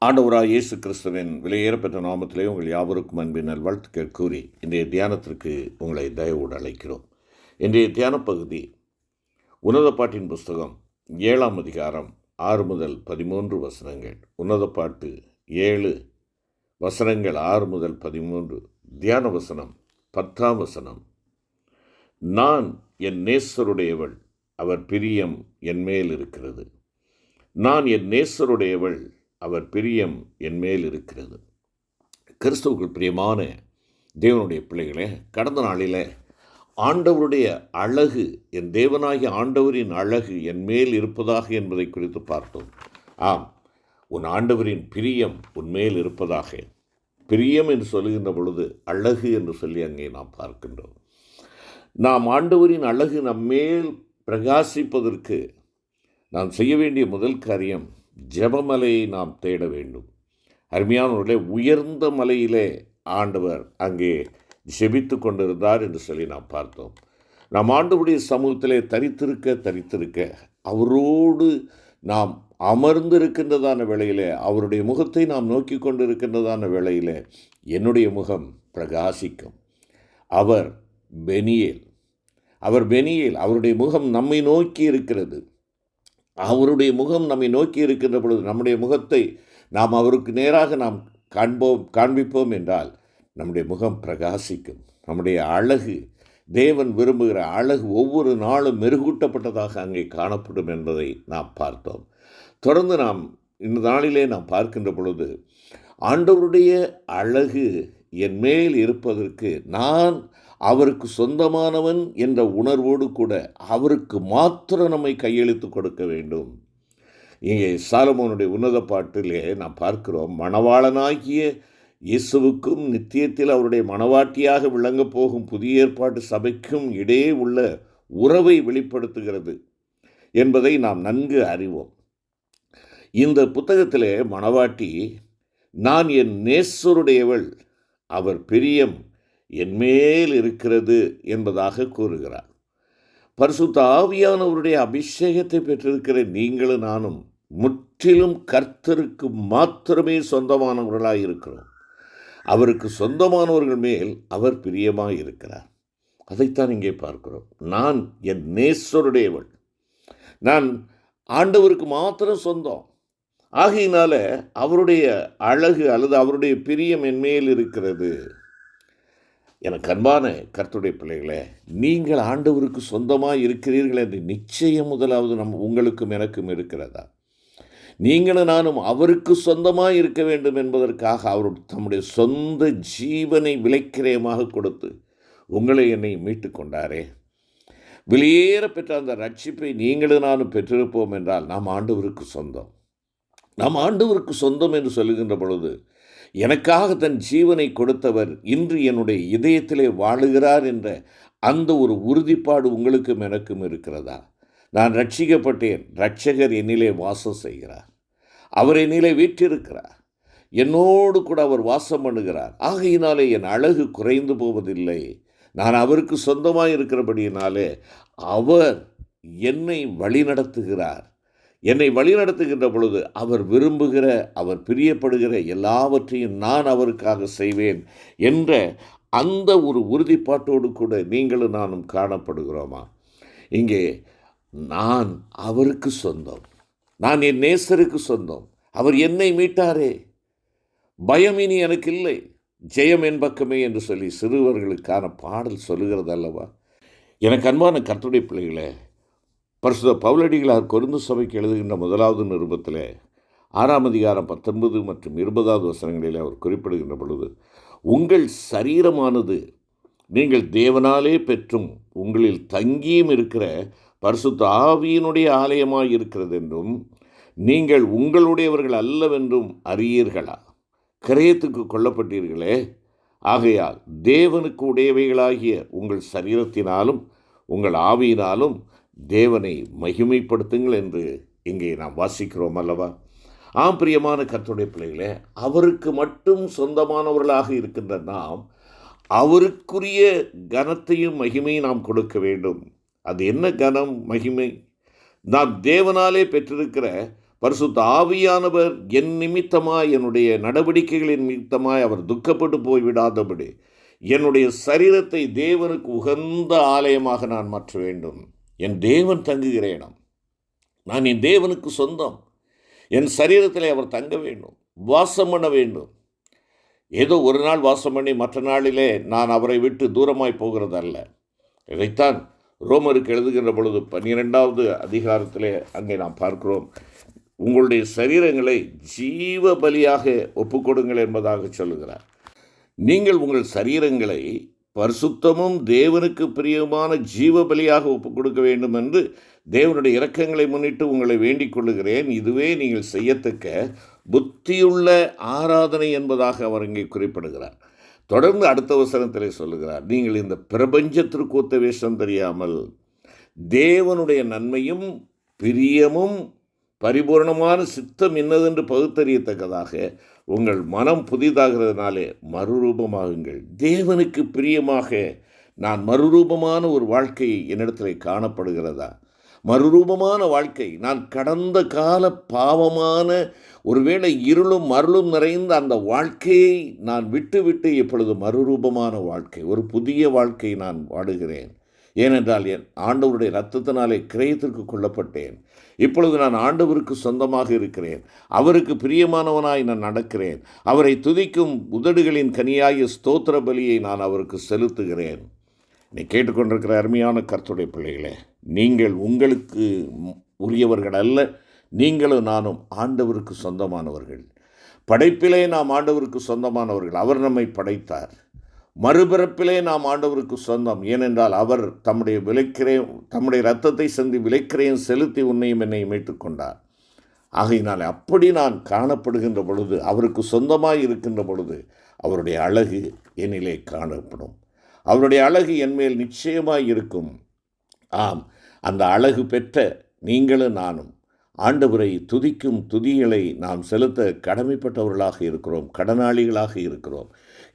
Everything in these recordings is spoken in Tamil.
ஆண்டவராய் இயேசு கிறிஸ்துவின் விலையேறப்பெற்ற நாமத்திலே உங்கள் யாவருக்கும் அன்பின் நல்வாழ்த்துக்கள் கூறி இன்றைய தியானத்திற்கு உங்களை தயவோடு அழைக்கிறோம். இன்றைய தியான பகுதி உன்னத பாட்டின் புஸ்தகம் 7ஆம் அதிகாரம் 6 முதல் 13 வசனங்கள். உன்னத பாட்டு 7 வசனங்கள் 6 முதல் 13. தியான வசனம் 10ஆம் வசனம். நான் என் நேசருடையவள், அவர் பிரியம் என்மேல் இருக்கிறது. நான் என் நேசருடையவள், அவர் பிரியம் என்மேல் இருக்கிறது. கிறிஸ்துவுக்குள் பிரியமான தேவனுடைய பிள்ளைகளே, கடந்த நாளில் ஆண்டவருடைய அழகு, என் தேவனாகிய ஆண்டவரின் அழகு என்மேல் இருப்பதாக என்பதை குறித்து பார்த்தோம். ஆம், உன் ஆண்டவரின் பிரியம் உன்மேல் இருப்பதாக. பிரியம் என்று சொல்லுகின்ற பொழுது அழகு என்று சொல்லி அங்கே நாம் பார்க்கின்றோம். நாம் ஆண்டவரின் அழகு நம்மேல் பிரகாசிப்பதற்கு நாம் செய்ய வேண்டிய முதல் காரியம், ஜெபமலையை நாம் தேட வேண்டும். அருமையானவர்களே, உயர்ந்த மலையிலே ஆண்டவர் அங்கே ஜெபித்து கொண்டிருந்தார் என்று சொல்லி நாம் பார்த்தோம். நாம் ஆண்டவருடைய சமூகத்திலே தரித்திருக்க அவரோடு நாம் அமர்ந்திருக்கின்றதான வேளையிலே, அவருடைய முகத்தை நாம் நோக்கி கொண்டிருக்கின்றதான வேளையிலே என்னுடைய முகம் பிரகாசிக்கும். அவர் பெனியேல், அவருடைய முகம் நம்மை நோக்கி இருக்கிறது. அவருடைய முகம் நம்மை நோக்கி இருக்கின்ற பொழுது நம்முடைய முகத்தை நாம் அவருக்கு நேராக நாம் காண்பிப்போம் என்றால் நம்முடைய முகம் பிரகாசிக்கும். நம்முடைய அழகு, தேவன் விரும்புகிற அழகு ஒவ்வொரு நாளும் மெருகூட்டப்பட்டதாக அங்கே காணப்படும் என்பதை நாம் பார்த்தோம். தொடர்ந்து நாம் இந்த நாளிலே நாம் பார்க்கின்ற பொழுது, ஆண்டவருடைய அழகு என் மேல் இருப்பதற்கு நான் அவருக்கு சொந்தமானவன் என்ற உணர்வோடு கூட அவருக்கு மாத்திரம் நம்மை கையெழுத்து கொடுக்க வேண்டும். இங்கே சாலமோனுடைய உன்னத பாட்டிலே நாம் பார்க்கிறோம், மணவாளனாகிய இயேசுவுக்கும் நித்தியத்தில் அவருடைய மணவாட்டியாக விளங்கப் போகும் புதிய ஏற்பாட்டு சபைக்கும் இடையே உள்ள உறவை வெளிப்படுத்துகிறது என்பதை நாம் நன்கு அறிவோம். இந்த புத்தகத்திலே மணவாட்டி, நான் என் நேசருடையவள், அவர் பிரியம் என்மேல் இருக்கிறது என்பதாக கூறுகிறார். பரிசுத்த ஆவியானவருடைய அபிஷேகத்தை பெற்றிருக்கிற நீங்களும் நானும் முற்றிலும் கர்த்தருக்கு மாத்திரமே சொந்தமானவர்களாக இருக்கிறோம். அவருக்கு சொந்தமானவர்கள் மேல் அவர் பிரியமாக இருக்கிறார். அதைத்தான் இங்கே பார்க்கிறோம். நான் என் நேசருடையவள், நான் ஆண்டவருக்கு மாத்திரம் சொந்தம். ஆகையினால அவருடைய அழகு அல்லது அவருடைய பிரியம் என்மேல் இருக்கிறது. எனக்கு அன்பான கர்த்தருடைய பிள்ளைகளே, நீங்கள் ஆண்டவருக்கு சொந்தமாக இருக்கிறீர்கள் என்று நிச்சயம் முதலாவது உங்களுக்கும் எனக்கும் இருக்கிறதா? நீங்களும் நானும் அவருக்கு சொந்தமாக இருக்க வேண்டும் என்பதற்காக அவர் தம்முடைய சொந்த ஜீவனை விலைக்கிரயமாக கொடுத்து உங்களை என்னை மீட்டு கொண்டாரே. வெளியேற பெற்ற அந்த ரட்சிப்பை நீங்களும் நானும் பெற்றிருப்போம் என்றால் நாம் ஆண்டவருக்கு சொந்தம். நாம் ஆண்டவருக்கு சொந்தம் என்று சொல்லுகின்ற பொழுது, எனக்காக தன் ஜீவனை கொடுத்தவர் இன்று என்னுடைய இதயத்திலே வாழுகிறார் என்ற அந்த ஒரு உறுதிப்பாடு உங்களுக்கும் எனக்கும் இருக்கிறதா? நான் ரட்சிக்கப்பட்டேன், இரட்சகர் என்னிலே வாசம் செய்கிறார், அவர் என்னிலே வீற்றிருக்கிறார், என்னோடு கூட அவர் வாசம் பண்ணுகிறார். ஆகையினாலே என் அழகு குறைந்து போவதில்லை. நான் அவருக்கு சொந்தமாக இருக்கிறபடியினாலே அவர் என்னை வழிநடத்துகிறார். என்னை வழிநடத்துகின்ற பொழுது அவர் விரும்புகிற, அவர் பிரியப்படுகிற எல்லாவற்றையும் நான் அவருக்காக செய்வேன் என்ற அந்த ஒரு உறுதிப்பாட்டோடு கூட நீங்களும் நானும் காணப்படுகிறோமா? இங்கே நான் அவருக்கு சொந்தம், நான் என் நேசருக்கு சொந்தம், அவர் என்னை மீட்டாரே, பயம் இனி எனக்கு இல்லை, ஜெயம் என் பக்கமே என்று சொல்லி சிறுவர்களுக்கான பாடல் சொல்லுகிறது அல்லவா? எனக்கு அன்பான கர்த்தருடைய பிள்ளைகளே, பரிசுத்த பவுலடிகளார் கொரிந்து சபைக்கு எழுதுகின்ற 1வது நிருபத்தில் 6ஆம் அதிகாரம் 19 மற்றும் 20வது வசனங்களில் அவர் குறிப்பிடுகின்ற பொழுது, உங்கள் சரீரமானது நீங்கள் தேவனாலே பெற்றும் உங்களில் தங்கியும் இருக்கிற பரிசுத்த ஆவியினுடைய ஆலயமாய் இருக்கிறது என்றும் நீங்கள் உங்களுடையவர்கள் அல்லவென்றும் அறியீர்களா? கிரயத்துக்கு கொல்லப்பட்டீர்களே, ஆகையால் தேவனுக்கு உடையவைகளாகிய உங்கள் சரீரத்தினாலும் உங்கள் ஆவியினாலும் தேவனை மகிமைப்படுத்துங்கள் என்று இங்கே நாம் வாசிக்கிறோம் அல்லவா? ஆம், பிரியமான கர்த்தருடைய பிள்ளைகளே, அவருக்கு மட்டும் சொந்தமானவர்களாக இருக்கின்ற நாம் அவருக்குரிய கனத்தையும் மகிமையும் நாம் கொடுக்க வேண்டும். அது என்ன கனம், மகிமை? நாம் தேவனாலே பெற்றிருக்கிற பரிசுத்த ஆவியானவர் என் நிமித்தமாய், என்னுடைய நடவடிக்கைகளின் நிமித்தமாய் அவர் துக்கப்பட்டு போய்விடாதபடி என்னுடைய சரீரத்தை தேவனுக்கு உகந்த ஆலயமாக நான் மாற்ற வேண்டும். என் தேவன் தங்குகிற இடம், நான் என் தேவனுக்கு சொந்தம். என் சரீரத்தில் அவர் தங்க வேண்டும், வாசம் பண்ண வேண்டும். ஏதோ ஒரு நாள் வாசம் பண்ணி மற்ற நாளிலே நான் அவரை விட்டு தூரமாய் போகிறது அல்ல. இதைத்தான் ரோமருக்கு எழுதுகின்ற பொழுது 12வது அதிகாரத்திலே அங்கே நாம் பார்க்கிறோம். உங்களுடைய சரீரங்களை ஜீவ பலியாக ஒப்புக்கொடுங்கள் என்பதாக சொல்லுகிறார். நீங்கள் உங்கள் சரீரங்களை பரிசுத்தமும் தேவனுக்கு பிரியமான ஜீவ பலியாக ஒப்புக் கொடுக்க வேண்டும் என்று தேவனுடைய இரக்கங்களை முன்னிட்டு உங்களை வேண்டிக் கொள்ளுகிறேன். இதுவே நீங்கள் செய்யத்தக்க புத்தியுள்ள ஆராதனை என்பதாக அவர் இங்கே குறிப்பிடுகிறார். தொடர்ந்து அடுத்த வசனத்திலே சொல்லுகிறார், நீங்கள் இந்த பிரபஞ்சத்திற்கு ஒத்த வேஷம் தெரியாமல் தேவனுடைய நன்மையும் பிரியமும் பரிபூர்ணமான சித்தம் என்னதென்று பகுத்தறியத்தக்கதாக உங்கள் மனம் புதிதாகிறதுனாலே மறுரூபமாகுங்கள். தேவனுக்கு பிரியமாக நான் மறுரூபமான ஒரு வாழ்க்கை என்னிடத்தில் காணப்படுகிறதா? மறுரூபமான வாழ்க்கை, நான் கடந்த கால பாவமான ஒருவேளை இருளும் மருளும் நிறைந்த அந்த வாழ்க்கையை நான் விட்டு இப்பொழுது மறுரூபமான வாழ்க்கை, ஒரு புதிய வாழ்க்கை நான் வாடுகிறேன். ஏனென்றால் என் ஆண்டவருடைய இரத்தத்தினாலே கிரயத்திற்கு கொள்ளப்பட்டேன். இப்பொழுது நான் ஆண்டவருக்கு சொந்தமாக இருக்கிறேன். அவருக்கு பிரியமானவனாய் நான் நடக்கிறேன். அவரை துதிக்கும் உதடுகளின் கனியாய ஸ்தோத்திர பலியை நான் அவருக்கு செலுத்துகிறேன். நீ கேட்டுக்கொண்டிருக்கிற அருமையான கர்த்தருடைய பிள்ளைகளே, நீங்கள் உங்களுக்கு உரியவர்கள் அல்ல. நீங்களும் நானும் ஆண்டவருக்கு சொந்தமானவர்கள். படைப்பிலே நாம் ஆண்டவருக்கு சொந்தமானவர்கள். அவர் நம்மை படைத்தார். மறுபிறப்பிலே நாம் ஆண்டவருக்கு சொந்தம். ஏனென்றால் அவர் தம்முடைய இரத்தத்தை சிந்தி விலைக்கிரயம் செலுத்தி உன்னையும் என்னையும் மீட்டுக்கொண்டார். ஆகையினால் அப்படி நான் காணப்படுகின்ற பொழுது, அவருக்கு சொந்தமாய் இருக்கின்ற பொழுது, அவருடைய அழகு என்னிலே காணப்படும். அவருடைய அழகு என்மேல் நிச்சயமாய் இருக்கும். ஆம், அந்த அழகு பெற்ற நீங்களும் நானும் ஆண்டவரை துதிக்கும் துதிகளை நாம் செலுத்த கடமைப்பட்டவர்களாக இருக்கிறோம், கடனாளிகளாக இருக்கிறோம்.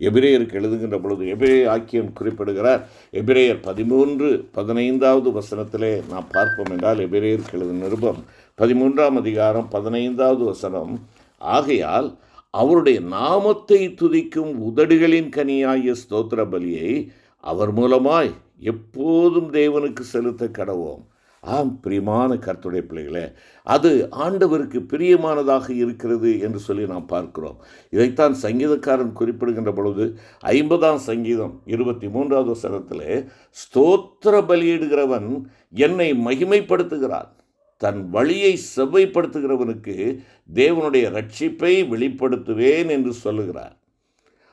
எபிரேயருக்கு எழுதுகின்ற பொழுது எபிரேய ஆக்கியம் குறிப்பிடுகிறார். எபிரேயர் 13:15 வசனத்திலே நாம் பார்ப்போம் என்றால், எபிரேயருக்கு எழுதும் நிருபம் 13ஆம் அதிகாரம் 15வது வசனம், ஆகையால் அவருடைய நாமத்தை துதிக்கும் உதடுகளின் கனியாகிய ஸ்தோத்திர பலியை அவர் மூலமாய் எப்போதும் தேவனுக்கு செலுத்த கடவோம். ஆம், பிரியமான கர்த்தருடைய பிள்ளைகளே, அது ஆண்டவருக்கு பிரியமானதாக இருக்கிறது என்று சொல்லி நாம் பார்க்கிறோம். இதைத்தான் சங்கீதக்காரன் குறிப்பிடுகின்ற பொழுது 50ஆம் சங்கீதம் 23வது வசனத்திலே, ஸ்தோத்திர பலியிடுகிறவன் என்னை மகிமைப்படுத்துகிறான், தன் வழியை செவ்வைப்படுத்துகிறவனுக்கு தேவனுடைய ரட்சிப்பை வெளிப்படுத்துவேன் என்று சொல்லுகிறார்.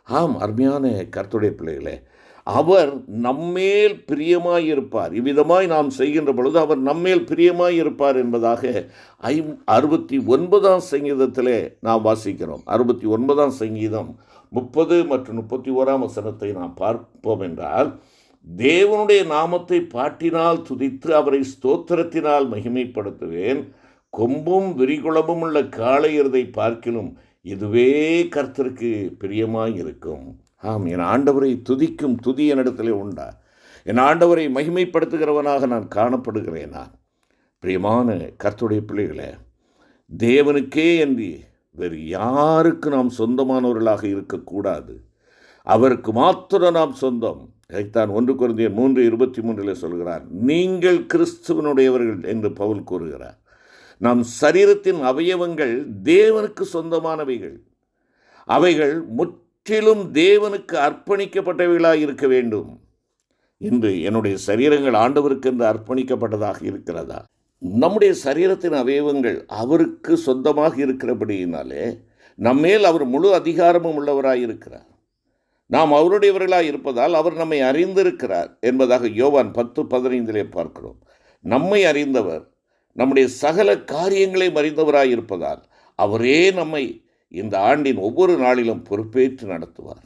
ஆம், அருமையான கர்த்தருடைய பிள்ளைகளே, அவர் நம்மேல் பிரியமாயிருப்பார். இவ்விதமாய் நாம் செய்கின்ற பொழுது அவர் நம்மேல் பிரியமாயிருப்பார் என்பதாக 69ஆம் சங்கீதத்திலே நாம் வாசிக்கிறோம். 69ஆம் சங்கீதம் 30 மற்றும் 31ஆம் வசனத்தை நாம் பார்ப்போம் என்றால், தேவனுடைய நாமத்தை பாட்டினால் துதித்து அவரை ஸ்தோத்திரத்தினால் மகிமைப்படுத்துவேன். கொம்பும் விரிகுளமும் உள்ள காளையர்தை பார்க்கிலும் இதுவே கர்த்தருக்கு பிரியமாய் இருக்கும். ஆம், என் ஆண்டவரை துதிக்கும் துதி என்னிடத்திலே உண்டா? என் ஆண்டவரை மகிமைப்படுத்துகிறவனாக நான் காணப்படுகிறேனா? பிரியமான கர்த்தருடைய பிள்ளைகளே, தேவனுக்கே என்று வேறு யாருக்கு நாம் சொந்தமானவர்களாக இருக்கக்கூடாது. அவருக்கு மாத்திரம் நாம் சொந்தம். இதைத்தான் 1 கொரிந்தியர் 3:23 சொல்கிறார், நீங்கள் கிறிஸ்துவனுடையவர்கள் என்று பவுல் கூறுகிறார். நம் சரீரத்தின் அவயவங்கள் தேவனுக்கு சொந்தமானவைகள். அவைகள் முற்றிலும் தேவனுக்கு அர்ப்பணிக்கப்பட்டவைகளாக இருக்க வேண்டும். இன்று என்னுடைய சரீரங்கள் ஆண்டவருக்கு என்று அர்ப்பணிக்கப்பட்டதாக இருக்கிறதா? நம்முடைய சரீரத்தின் அவயவங்கள் அவருக்கு சொந்தமாக இருக்கிறபடியினாலே நம்மேல் அவர் முழு அதிகாரமும் உள்ளவராக இருக்கிறார். நாம் அவருடையவர்களாக இருப்பதால் அவர் நம்மை அறிந்திருக்கிறார் என்பதாக யோவான் 10:15 பார்க்கிறோம். நம்மை அறிந்தவர் நம்முடைய சகல காரியங்களையும் அறிந்தவராக இருப்பதால் அவரே நம்மை இந்த ஆண்டின் ஒவ்வொரு நாளிலும் பொறுப்பேற்று நடத்துவார்.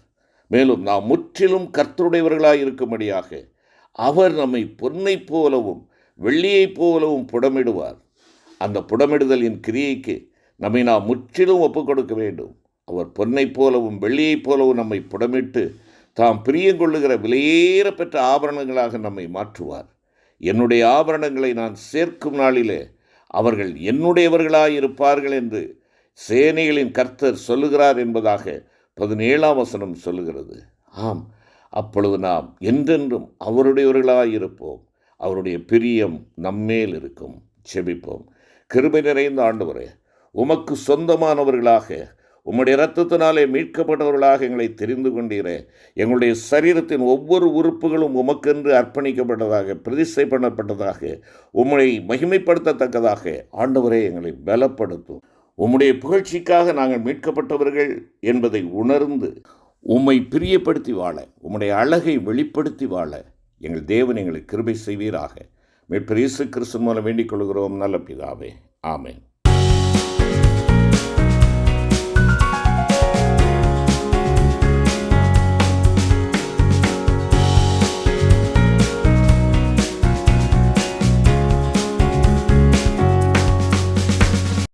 மேலும் நாம் முற்றிலும் கர்த்தருடையவர்களாக இருக்கும்படியாக அவர் நம்மை பொன்னைப் போலவும் வெள்ளியைப் போலவும் புடமிடுவார். அந்த புடமிடுதலின் கிரியைக்கு நம்மை நாம் முற்றிலும் ஒப்புக் கொடுக்க வேண்டும். அவர் பொன்னைப் போலவும் வெள்ளியைப் போலவும் நம்மை புடமிட்டு தாம் பிரியங்கொள்ளுகிற விலையேற பெற்ற ஆபரணங்களாக நம்மை மாற்றுவார். என்னுடைய ஆபரணங்களை நான் சேர்க்கும் நாளிலே அவர்கள் என்னுடையவர்களாயிருப்பார்கள் என்று சேனைகளின் கர்த்தர் சொல்லுகிறார் என்பதாக 17ஆம் வசனம் சொல்லுகிறது. ஆம், அப்பொழுது நாம் என்றென்றும் அவருடையவர்களாயிருப்போம். அவருடைய பிரியம் நம்மேல் இருக்கும். செபிப்போம். கிருபை நிறைந்த ஆண்டவரே, உமக்கு சொந்தமானவர்களாக, உம்முடைய இரத்தத்தினாலே மீட்கப்பட்டவர்களாக எங்களை தெரிந்து கொண்டீரே. எங்களுடைய சரீரத்தின் ஒவ்வொரு உறுப்புகளும் உமக்கென்று அர்ப்பணிக்கப்பட்டதாக, பிரதிஷ்டை பண்ணப்பட்டதாக, உம்மை மகிமைப்படுத்தத்தக்கதாக ஆண்டவரே எங்களை பலப்படுத்தும். உம்முடைய புகழ்ச்சிக்காக நாங்கள் மீட்கப்பட்டவர்கள் என்பதை உணர்ந்து உம்மை பிரியப்படுத்தி வாழ, உம்முடைய அழகை வெளிப்படுத்தி வாழ எங்கள் தேவன் எங்களை கிருபை செய்வீராக. மீட்பர் இயேசு கிறிஸ்து மூலம் வேண்டிக் கொள்கிறோம் நல்ல பிதாவே. ஆமென்.